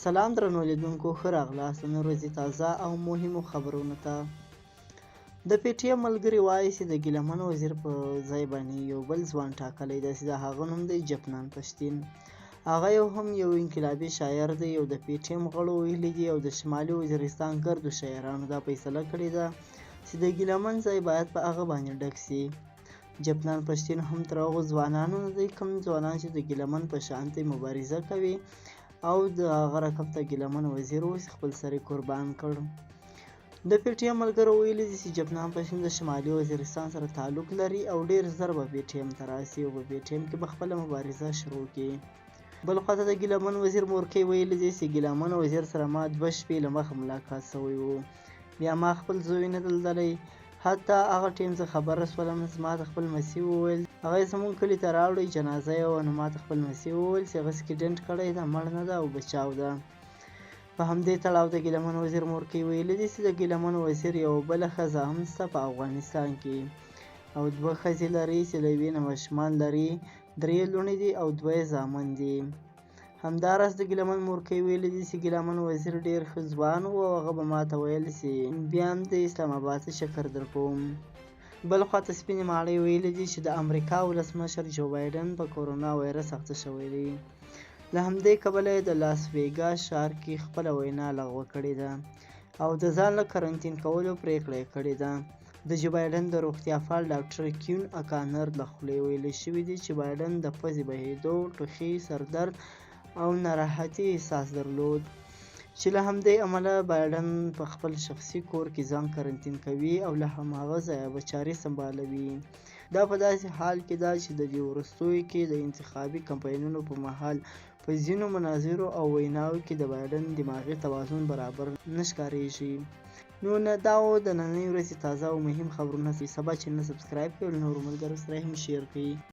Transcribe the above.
سلام درنو لیدونکو، ښه راغلاست نن ورځې تازه او مهمو خبرونو ته. د پی ټي ایم ملګري وایي چې د ګیلمن وزیر په ځای باندې یو بل ځوان ټاکلی دی چې د هغه نوم دی جپنان پشتین. هغه یو انقلابي شاعر دی او د پی ټي ایم غړو ویلي دي او د شمالي وزیرستان ګردو شاعرانو دا فیصله کړې ده چې د ګیلمن ځای باید په هغه باندې ډک سي. جپنان پشتین هم تر هغو ځوانانو نه دی کوم ځوانان چې د ګیلمن په شانتې مبارزه کوي او د هغه رکب ته ګیلمن وزیر اوس خپل سر قربان کړ. د پی ټي ایم ملګرو ویلي دي چې جپنان پشتین د شمالي وزیرستان سره تعلق لري او ډیر ژر به پی ټي ایم ته راسي او په پی ټي ایم کې به خپله مبارزه شروع کړي. بل خواته د ګیلمن وزیر مورکۍ ویلي دي چې ګیلمن وزیر سره ما 2 شپې له مخه ملاقات شوی و، بیا ما خپل زوی نه لیدلی. حتی هغه ټیم زه خبره شولم، ما ته خپل مسیح وویل هغه یې زموږ کلي ته راوړئ، جنازه یې وه. نو ما ته خپل مسیح وویل چې هغه اکسیډنټ کړی ده، مړ نه ده او بچاو ده. په همدې تړاو د ګیلمن وزیر مورکۍ ویلي دي چې د ګیلمن وزیر یو بله ښځه هم شته په افغانستان کې او 2 ښځې لري چې له یوې نه ماشومان لري، 3 لوڼې دي او 2 یې زامن دي. همداراز د ګیلمن مورکۍ ویلي دي چې ګیلمن وزیر ډیر ښه ځوان و او هغه به ما ته ویل چې بیا هم د اسلام آباد څخه چکر درکوم. بل خواته سپینې ماڼۍ ویلي دي چې د امریکا ولسمشر جو بایډن په کورونا وایرس اخته شوی دی. له همدې کبله یې د لاس ویګاس ښار کې خپله وینا لغوه کړې ده او د ځان له کرنټین کولو پریکړه یې کړې ده. د جو بایډن د روغتیا فعال ډاکټر کیون اکانر له خولې ویلي شوي دي چې بایډن د پزې بهېدو، ټوخي، سردرد او ناراحتي احساس درلود چې له همدې امله بایډن په خپل شخصي کور کې ځان کرنټین کوي او له هماغه ځایه به چارې سمبالوي. دا په داسې حال کې ده چې د دې وروستیو کې د انتخابي کمپاینونو په مهال په ځینو مناظرو او ویناوو کې د بایډن دماغي توازن برابر نه ښکارېږي. نو دا و د نننۍ ورځې تازه او مهم خبرونه. سبا چینل سبسکرایب کړئ او له نورو ملګرو سره هم شیر کړئ.